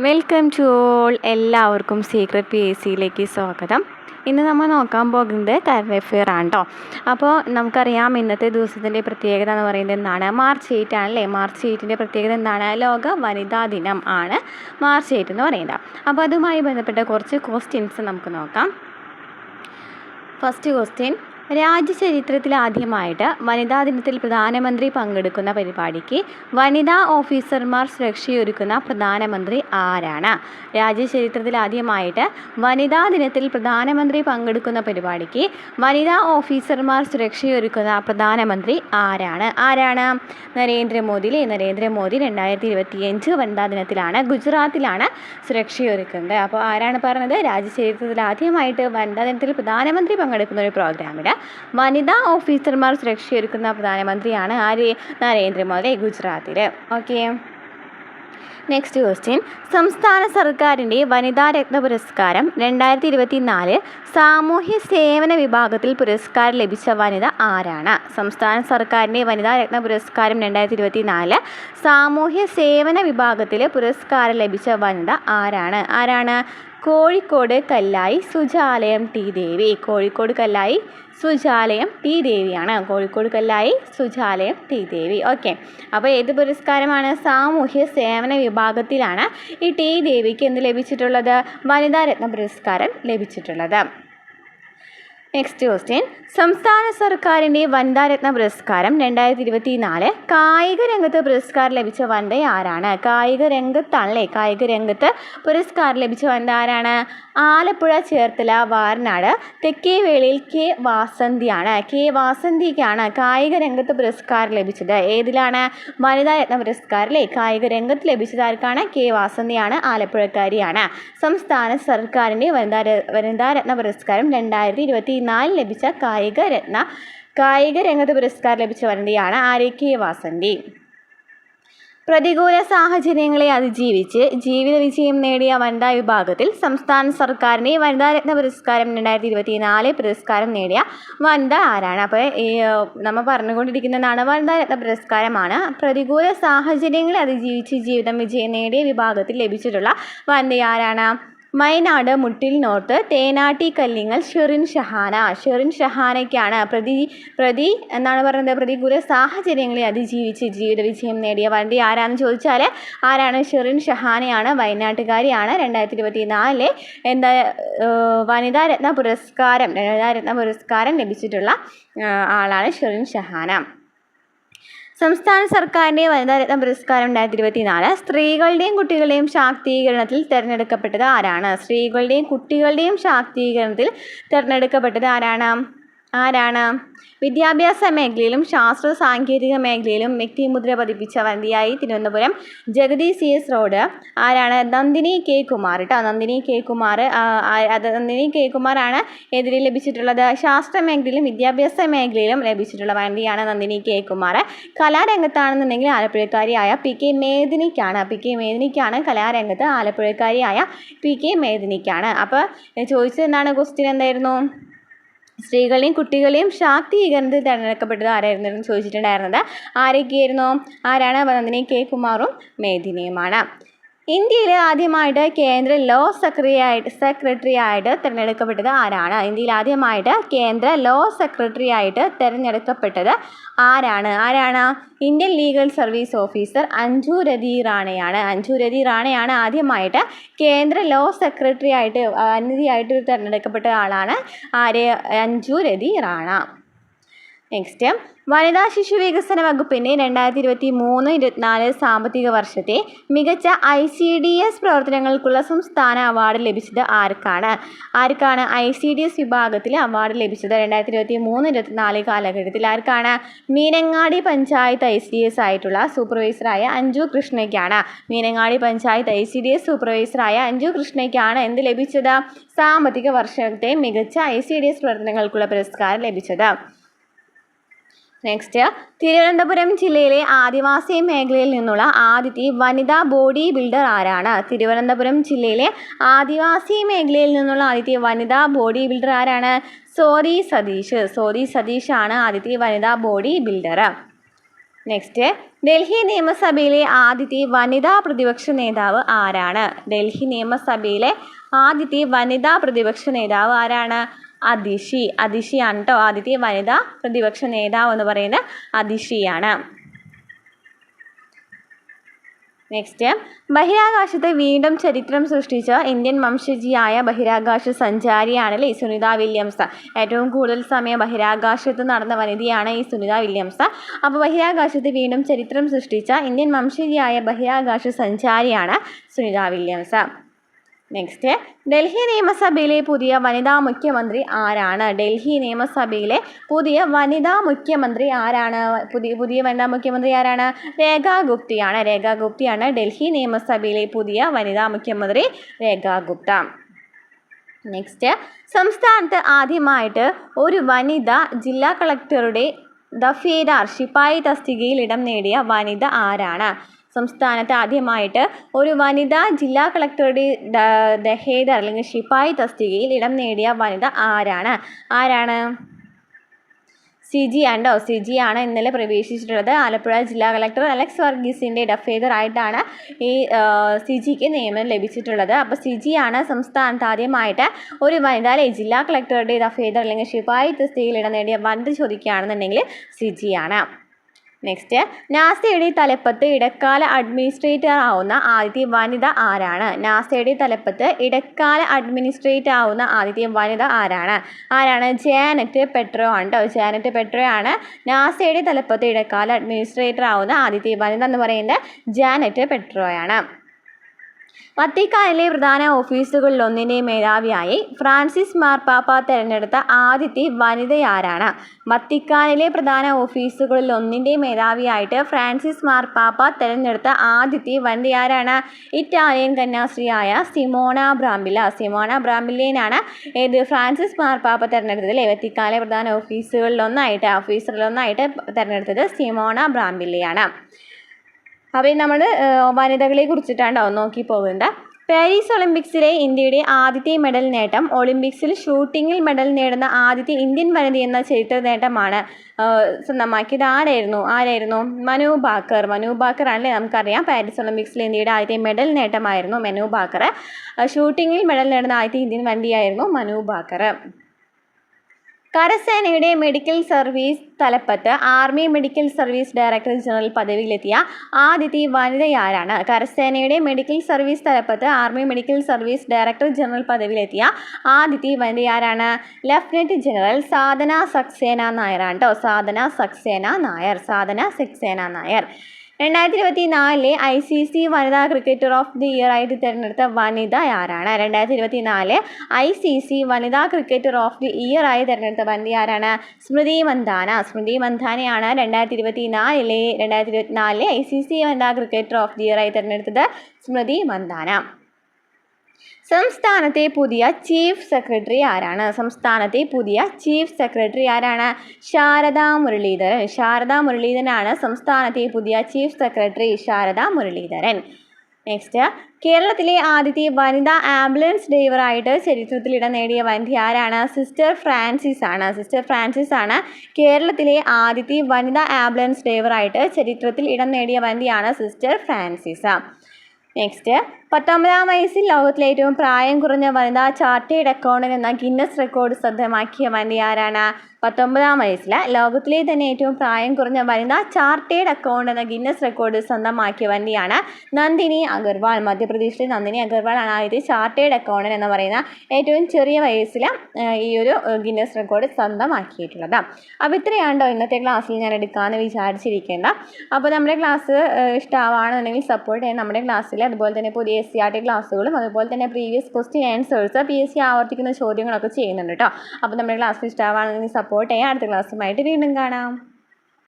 Welcome to all. എല്ലാവർക്കും secret P S സിയിലേക്ക് സ്വാഗതം. ഇന്ന് നമ്മൾ നോക്കാൻ പോകുന്നത് കറണ്ട് അഫെയർ ആണ് കേട്ടോ. അപ്പോൾ നമുക്കറിയാം ഇന്നത്തെ ദിവസത്തിൻ്റെ പ്രത്യേകത എന്ന് പറയുന്നത് എന്താണ്? മാർച്ച് 8 ആണല്ലേ. മാർച്ച് 8ൻ്റെ പ്രത്യേകത എന്താണ്? ലോക വനിതാ ദിനം ആണ് മാർച്ച് 8 എന്ന് പറയുന്നത്. അപ്പോൾ അതുമായി ബന്ധപ്പെട്ട കുറച്ച് ക്വസ്റ്റ്യൻസ് നമുക്ക് നോക്കാം. ഫസ്റ്റ് ക്വസ്റ്റ്യൻ: രാജ്യചരിത്രത്തിൽ ആദ്യമായിട്ട് വനിതാ ദിനത്തിൽ പ്രധാനമന്ത്രി പങ്കെടുക്കുന്ന പരിപാടിക്ക് വനിതാ ഓഫീസർമാർ സുരക്ഷയൊരുക്കുന്ന പ്രധാനമന്ത്രി ആരാണ്? രാജ്യചരിത്രത്തിൽ ആദ്യമായിട്ട് വനിതാ ദിനത്തിൽ പ്രധാനമന്ത്രി പങ്കെടുക്കുന്ന പരിപാടിക്ക് വനിതാ ഓഫീസർമാർ സുരക്ഷയൊരുക്കുന്ന പ്രധാനമന്ത്രി ആരാണ്? നരേന്ദ്രമോദി. നരേന്ദ്രമോദി 2025 വനിതാ ദിനത്തിലാണ് ഗുജറാത്തിലാണ് സുരക്ഷയൊരുക്കുന്നത്. അപ്പോൾ ആരാണ് പറഞ്ഞത്? രാജ്യചരിത്രത്തിൽ ആദ്യമായിട്ട് വനിതാ ദിനത്തിൽ പ്രധാനമന്ത്രി പങ്കെടുക്കുന്ന ഒരു പ്രോഗ്രാമിൽ വനിതാ ഓഫീസർമാർ സുരക്ഷയൊരുക്കുന്ന പ്രധാനമന്ത്രിയാണ് ആര്? നരേന്ദ്രമോദി, ഗുജറാത്തിൽ. ഓക്കെ. നെക്സ്റ്റ് ക്വസ്റ്റ്യൻ: സംസ്ഥാന സർക്കാരിൻ്റെ വനിതാ രത്ന പുരസ്കാരം 2024 സാമൂഹ്യ സേവന വിഭാഗത്തിൽ പുരസ്കാരം ലഭിച്ച വനിത ആരാണ്? സംസ്ഥാന സർക്കാരിൻ്റെ വനിതാ രത്ന പുരസ്കാരം 2024 സാമൂഹ്യ സേവന വിഭാഗത്തിൽ പുരസ്കാരം ലഭിച്ച വനിത ആരാണ്? കോഴിക്കോട് കല്ലായി സുജാലയം ടി ദേവി. കോഴിക്കോട് കല്ലായി സുജാലയം ടി ദേവിയാണ്. കോഴിക്കോട് കല്ലായി സുജാലയം ടി ദേവി. ഓക്കെ. അപ്പോൾ ഏത് പുരസ്കാരമാണ്? സാമൂഹ്യ സേവന വിഭാഗത്തിലാണ് ഈ ടി ദേവിക്ക് എന്ത് ലഭിച്ചിട്ടുള്ളത്? വനിതാ രത്ന പുരസ്കാരം ലഭിച്ചിട്ടുള്ളത്. നെക്സ്റ്റ് ക്വസ്റ്റ്യൻ: സംസ്ഥാന സർക്കാരിൻ്റെ വനിതാ രത്ന പുരസ്കാരം 2024 കായിക രംഗത്ത് പുരസ്കാരം ലഭിച്ച വനിത ആരാണ്? കായിക രംഗത്താണല്ലേ. കായിക രംഗത്ത് പുരസ്കാരം ലഭിച്ച വനിത ആരാണ്? ആലപ്പുഴ, ചേർത്തല, വാരനാട്, തെക്കേവേളിയിൽ കെ വാസന്തിയാണ്. കെ വാസന്തിക്കാണ് കായിക രംഗത്ത് പുരസ്കാരം ലഭിച്ചത്. ഏതിലാണ്? വനിതാ രത്ന പുരസ്കാരം അല്ലേ. കായിക രംഗത്ത് ലഭിച്ചത് ആർക്കാണ്? കെ വാസന്തിയാണ്. ആലപ്പുഴക്കാരിയാണ്. സംസ്ഥാന സർക്കാരിൻ്റെ വനിതാ രത്ന പുരസ്കാരം 2024 ലഭിച്ച കായിക രംഗത്ത് പുരസ്കാരം ലഭിച്ച വനിതയാണ് ആര്? കെ വാസന്തി. പ്രതികൂല സാഹചര്യങ്ങളെ അതിജീവിച്ച് ജീവിത വിജയം നേടിയ വനിതാ വിഭാഗത്തിൽ സംസ്ഥാന സർക്കാരിൻ്റെ വനിതാ രത്ന പുരസ്കാരം 2024 പുരസ്കാരം നേടിയ വനിത ആരാണ്? അപ്പോൾ നമ്മൾ പറഞ്ഞുകൊണ്ടിരിക്കുന്നതാണ് വനിതാ രത്ന പുരസ്കാരമാണ്. പ്രതികൂല സാഹചര്യങ്ങളെ അതിജീവിച്ച് ജീവിതം വിജയം നേടിയ വിഭാഗത്തിൽ ലഭിച്ചിട്ടുള്ള വനിത ആരാണ്? വയനാട് മുട്ടിൽ നോർത്ത് തേനാട്ടി കല്ലിങ്ങൽ ഷെറിൻ ഷഹാനയ്ക്കാണ് എന്താണ് പറയുന്നത്? പ്രതികൂല സാഹചര്യങ്ങളെ അതിജീവിച്ച് ജീവിത വിജയം നേടിയ വനിത ആരാന്ന് ചോദിച്ചാൽ ആരാണ്? ഷെറിൻ ഷഹാനയാണ്. വയനാട്ടുകാരിയാണ്. 2024 വനിതാ രത്ന പുരസ്കാരം ലഭിച്ചിട്ടുള്ള ആളാണ് ഷെറിൻ ഷഹാന. സംസ്ഥാന സർക്കാരിൻ്റെ വനിതാ രത്ന പുരസ്കാരം 2024 സ്ത്രീകളുടെയും കുട്ടികളുടെയും ശാക്തീകരണത്തിൽ തിരഞ്ഞെടുക്കപ്പെട്ടത് ആരാണ്? സ്ത്രീകളുടെയും കുട്ടികളുടെയും ശാക്തീകരണത്തിൽ തിരഞ്ഞെടുക്കപ്പെട്ടത് ആരാണ്? വിദ്യാഭ്യാസ മേഖലയിലും ശാസ്ത്ര സാങ്കേതിക മേഖലയിലും വ്യക്തിമുദ്ര പതിപ്പിച്ച വനിതയായി തിരുവനന്തപുരം ജഗതി CS റോഡ് ആരാണ്? നന്ദിനി കെ കുമാർ കേട്ടോ. നന്ദിനി കെ കുമാറാണ് എതിരെ ലഭിച്ചിട്ടുള്ളത് ശാസ്ത്ര മേഖലയിലും വിദ്യാഭ്യാസ മേഖലയിലും ലഭിച്ചിട്ടുള്ള വനിതയാണ് നന്ദിനി കെ കുമാർ. കലാരംഗത്താണെന്നുണ്ടെങ്കിൽ ആലപ്പുഴക്കാരിയായ PK മേദിനിക്കാണ് കലാരംഗത്ത്. ആലപ്പുഴക്കാരിയായ PK മേദിനിക്കാണ്. അപ്പോൾ ചോദിച്ചത് എന്താണ്? ക്വസ്റ്റ്യൻ എന്തായിരുന്നു? സ്ത്രീകളെയും കുട്ടികളെയും ശാക്തീകരണത്തിൽ തിരഞ്ഞെടുക്കപ്പെട്ടത് ആരായിരുന്നു ചോദിച്ചിട്ടുണ്ടായിരുന്നത്. ആരാണ്? നന്ദിനി കെ കുമാറും മേദിനിയുമാണ്. ഇന്ത്യയിൽ ആദ്യമായിട്ട് കേന്ദ്ര ലോ സെക്രട്ടറി ആയിട്ട് തിരഞ്ഞെടുക്കപ്പെട്ടത് ആരാണ്? ഇന്ത്യയിൽ ആദ്യമായിട്ട് കേന്ദ്ര ലോ സെക്രട്ടറി ആയിട്ട് തിരഞ്ഞെടുക്കപ്പെട്ടത് ആരാണ്? Indian legal service officer Anju Rathi റാണയാണ് ആദ്യമായിട്ട് കേന്ദ്ര ലോ സെക്രട്ടറി ആയിട്ട് അതിഥിയായിട്ട് തിരഞ്ഞെടുക്കപ്പെട്ട ആളാണ് ആര്? അഞ്ജു രതി റാണ. നെക്സ്റ്റ്: വനിതാ ശിശു വികസന വകുപ്പിൻ്റെ 2023-24 സാമ്പത്തിക വർഷത്തെ മികച്ച ICDS പ്രവർത്തനങ്ങൾക്കുള്ള സംസ്ഥാന അവാർഡ് ലഭിച്ചത് ആർക്കാണ്? ICDS വിഭാഗത്തിൽ അവാർഡ് ലഭിച്ചത് 2023-24 കാലഘട്ടത്തിൽ ആർക്കാണ്? മീനങ്ങാടി പഞ്ചായത്ത് ICDS ആയിട്ടുള്ള സൂപ്പർവൈസറായ അഞ്ജു കൃഷ്ണയ്ക്കാണ്. മീനങ്ങാടി പഞ്ചായത്ത് ICDS സൂപ്പർവൈസറായ അഞ്ജു കൃഷ്ണയ്ക്കാണ് എന്ത് ലഭിച്ചത്? സാമ്പത്തിക വർഷത്തെ മികച്ച ICDS പ്രവർത്തനങ്ങൾക്കുള്ള പുരസ്കാരം ലഭിച്ചത്. നെക്സ്റ്റ്: തിരുവനന്തപുരം ജില്ലയിലെ ആദിവാസി മേഖലയിൽ നിന്നുള്ള ആദ്യത്തെ വനിതാ ബോഡി ബിൽഡർ ആരാണ്? തിരുവനന്തപുരം ജില്ലയിലെ ആദിവാസി മേഖലയിൽ നിന്നുള്ള ആദ്യത്തെ വനിതാ ബോഡി ബിൽഡർ ആരാണ്? സോദി സതീഷ് ആണ് ആദ്യത്തെ വനിതാ ബോഡി ബിൽഡർ. നെക്സ്റ്റ്, ഡൽഹി നിയമസഭയിലെ ആദ്യത്തെ വനിതാ പ്രതിപക്ഷ നേതാവ് ആരാണ്? ഡൽഹി നിയമസഭയിലെ ആദ്യത്തെ വനിതാ പ്രതിപക്ഷ നേതാവ് ആരാണ്? അതിഷിയാണ് കേട്ടോ ആദ്യത്തെ വനിതാ പ്രതിപക്ഷ നേതാവ് എന്ന് പറയുന്നത് അതിഷിയാണ്. നെക്സ്റ്റ്, ബഹിരാകാശത്ത് വീണ്ടും ചരിത്രം സൃഷ്ടിച്ച ഇന്ത്യൻ വംശജിയായ ബഹിരാകാശ സഞ്ചാരിയാണല്ലേ സുനിത വില്യംസ്. ഏറ്റവും കൂടുതൽ സമയം ബഹിരാകാശത്ത് നടന്ന വനിതയാണ് ഈ സുനിത വില്യംസ്. അപ്പോൾ ബഹിരാകാശത്ത് വീണ്ടും ചരിത്രം സൃഷ്ടിച്ച ഇന്ത്യൻ വംശജിയായ ബഹിരാകാശ സഞ്ചാരിയാണ് സുനിത വില്യംസ്. നെക്സ്റ്റ്, ഡൽഹി നിയമസഭയിലെ പുതിയ വനിതാ മുഖ്യമന്ത്രി ആരാണ്? ഡൽഹി നിയമസഭയിലെ പുതിയ വനിതാ മുഖ്യമന്ത്രി ആരാണ്? പുതിയ വനിതാ മുഖ്യമന്ത്രി ആരാണ്? രേഖാ ഗുപ്തയാണ് ഡൽഹി നിയമസഭയിലെ പുതിയ വനിതാ മുഖ്യമന്ത്രി രേഖാ ഗുപ്ത. നെക്സ്റ്റ്, സംസ്ഥാനത്ത് ആദ്യമായിട്ട് ഒരു വനിത ജില്ലാ കളക്ടറുടെ ദഫേദാർ ശിപ്പായി തസ്തികയിൽ ഇടം നേടിയ വനിത ആരാണ്? സംസ്ഥാനത്ത് ആദ്യമായിട്ട് ഒരു വനിത ജില്ലാ കളക്ടറുടെ ദഫേദാർ അല്ലെങ്കിൽ ശിപ്പായി തസ്തികയിൽ ഇടം നേടിയ വനിത ആരാണ്? സിജിയാണ് ഇന്നലെ പ്രവേശിച്ചിട്ടുള്ളത്. ആലപ്പുഴ ജില്ലാ കളക്ടർ അലക്സ് വർഗീസിൻ്റെ ഡഫേദർ ആയിട്ടാണ് ഈ സിജിക്ക് നിയമനം ലഭിച്ചിട്ടുള്ളത്. അപ്പോൾ സിജിയാണ് സംസ്ഥാനത്ത് ആദ്യമായിട്ട് ഒരു വനിത ജില്ലാ കളക്ടറുടെ ദഫേദർ അല്ലെങ്കിൽ ശിപ്പായി തസ്തികയിൽ ഇടം നേടിയ വനിത ചോദിക്കുകയാണെന്നുണ്ടെങ്കിൽ സിജിയാണ്. നെക്സ്റ്റ്, നാസയുടെ തലപ്പത്ത് ഇടക്കാല അഡ്മിനിസ്ട്രേറ്റർ ആവുന്ന ആദ്യത്തെ വനിത ആരാണ്? നാസയുടെ തലപ്പത്ത് ഇടക്കാല അഡ്മിനിസ്ട്രേറ്റർ ആവുന്ന ആദ്യത്തെ വനിത ആരാണ്? ജാനറ്റ് പെട്രോ ആണ്. ജാനറ്റ് പെട്രോ ആണ് നാസയുടെ തലപ്പത്ത് ഇടക്കാല അഡ്മിനിസ്ട്രേറ്റർ ആവുന്ന ആദ്യത്തെ വനിത എന്ന് പറയുന്നത് ജാനറ്റ് പെട്രോയാണ്. വത്തിക്കാനിലെ പ്രധാന ഓഫീസുകളിലൊന്നിൻ്റെ മേധാവിയായി ഫ്രാൻസിസ് മാർപ്പാപ്പ തിരഞ്ഞെടുത്ത ആദ്യത്തെ വനിതയാരാണ്? വത്തിക്കാനിലെ പ്രധാന ഓഫീസുകളിലൊന്നിൻ്റെ മേധാവിയായിട്ട് ഫ്രാൻസിസ് മാർപ്പാപ്പ തിരഞ്ഞെടുത്ത ആദ്യത്തെ വനിതയാരാണ്? ഇറ്റാലിയൻ കന്യാസ്ത്രീയായ സിമോണ ബ്രാംബില്ലിനെയാണ് ഫ്രാൻസിസ് മാർപ്പാപ്പ തിരഞ്ഞെടുത്തത് അല്ലേ? വത്തിക്കാനിലെ പ്രധാന ഓഫീസറിലൊന്നായിട്ട് തിരഞ്ഞെടുത്തത് സിമോണ ബ്രാംബില്ലിയാണ്. അപ്പോൾ നമ്മൾ വനിതകളെ കുറിച്ചിട്ടാണ് നോക്കി പോകുന്നത്. പാരീസ് ഒളിമ്പിക്സിലെ ഇന്ത്യയുടെ ആദ്യത്തെ മെഡൽ നേട്ടം. ഒളിമ്പിക്സിൽ ഷൂട്ടിങ്ങിൽ മെഡൽ നേടുന്ന ആദ്യത്തെ ഇന്ത്യൻ വനിത എന്ന ചരിത്ര നേട്ടമാണ് സ്വന്തമാക്കിയത്. ആരായിരുന്നു? മനു ബാക്കർ ആണല്ലേ. നമുക്കറിയാം പാരീസ് ഒളിമ്പിക്സിൽ ഇന്ത്യയുടെ ആദ്യത്തെ മെഡൽ നേട്ടമായിരുന്നു മനു ബാക്കർ. ഷൂട്ടിങ്ങിൽ മെഡൽ നേടുന്ന ആദ്യത്തെ ഇന്ത്യൻ വനിതയായിരുന്നു മനു ബാക്കർ. കരസേനയുടെ മെഡിക്കൽ സർവീസ് തലപ്പത്ത് army medical service director general പദവിയിലെത്തിയ ആദ്യത്തെ വനിതയാരാണ്? കരസേനയുടെ മെഡിക്കൽ സർവീസ് തലപ്പത്ത് army medical service director general പദവിയിലെത്തിയ ആദ്യത്തെ വനിതയാരാണ്? ലഫ്റ്റനന്റ് ജനറൽ സാധന സക്സേന നായരാണ്. സാധന സക്സേന നായർ. 2024 ICC വനിതാ ക്രിക്കറ്റർ ഓഫ് ദി ഇയർ ആയിട്ട് തിരഞ്ഞെടുത്ത വനിത ആരാണ്? 2024 ICC വനിതാ ക്രിക്കറ്റർ ഓഫ് ദി ഇയർ ആയി തിരഞ്ഞെടുത്ത വനിത ആരാണ്? സ്മൃതി മന്ദാനയാണ് 2024 ICC വനിതാ ക്രിക്കറ്റർ ഓഫ് ദി ഇയർ ആയി തിരഞ്ഞെടുത്തത് സ്മൃതി മന്ദാന. സംസ്ഥാനത്തെ പുതിയ ചീഫ് സെക്രട്ടറി ആരാണ്? ശാരദാ മുരളീധരനാണ് സംസ്ഥാനത്തെ പുതിയ ചീഫ് സെക്രട്ടറി. നെക്സ്റ്റ്, കേരളത്തിലെ ആദ്യത്തെ വനിതാ ആംബുലൻസ് ഡ്രൈവറായിട്ട് ചരിത്രത്തിൽ ഇടം നേടിയ വനിത ആരാണ്? സിസ്റ്റർ ഫ്രാൻസിസ് ആണ് കേരളത്തിലെ ആദ്യത്തെ വനിതാ ആംബുലൻസ് ഡ്രൈവറായിട്ട് ചരിത്രത്തിൽ ഇടം നേടിയ വനിതയാണ് സിസ്റ്റർ ഫ്രാൻസിസ്. നെക്സ്റ്റ്, 19-ാം വയസ്സിൽ ലോകത്തിലെ ഏറ്റവും പ്രായം കുറഞ്ഞ വനിതാ ചാർട്ടേഡ് അക്കൗണ്ടന്റ് എന്ന ഗിന്നസ് റെക്കോർഡ് സ്വന്തമാക്കിയ വനിത ആരാണ്? 19-ാം വയസ്സിൽ ലോകത്തിലെ തന്നെ ഏറ്റവും പ്രായം കുറഞ്ഞ വനിതാ ചാർട്ടേഡ് അക്കൗണ്ടന്റ് എന്ന ഗിന്നസ് റെക്കോർഡ് സ്വന്തമാക്കിയ വനിതയാണ് നന്ദിനി അഗർവാൾ. മധ്യപ്രദേശിലെ നന്ദിനി അഗർവാൾ ആണ് ആദ്യത്തെ ചാർട്ടേഡ് അക്കൗണ്ടന്റ് എന്ന് പറയുന്ന ഏറ്റവും ചെറിയ വയസ്സിൽ ഈ ഒരു ഗിന്നസ് റെക്കോർഡ് സ്വന്തമാക്കിയിട്ടുള്ളത്. അപ്പോൾ ഇത്രയാണ്ടോ ഇന്നത്തെ ക്ലാസ്സിൽ ഞാൻ എടുക്കാമെന്ന് വിചാരിച്ചിരിക്കുന്നത്. അപ്പോൾ നമ്മുടെ ക്ലാസ് ഇഷ്ടമാണെന്നുണ്ടെങ്കിൽ സപ്പോർട്ട് ചെയ്യാൻ നമ്മുടെ ക്ലാസ്സിൽ അതുപോലെ തന്നെ പുതിയ SCRT ക്ലാസ്സുകളും അതുപോലെ തന്നെ പ്രീവിയസ് ക്വസ്റ്റ്യൻ ആൻസേഴ്സ് PSC ആവർത്തിക്കുന്ന ചോദ്യങ്ങളൊക്കെ ചെയ്യുന്നുണ്ട് കേട്ടോ. അപ്പോൾ നമ്മുടെ ക്ലാസ് ഇഷ്ടമാണെന്നുണ്ടെങ്കിൽ സപ്പോർട്ട് ചെയ്യാം. അടുത്ത ക്ലാസ്സുമായിട്ട് വീണ്ടും കാണാം.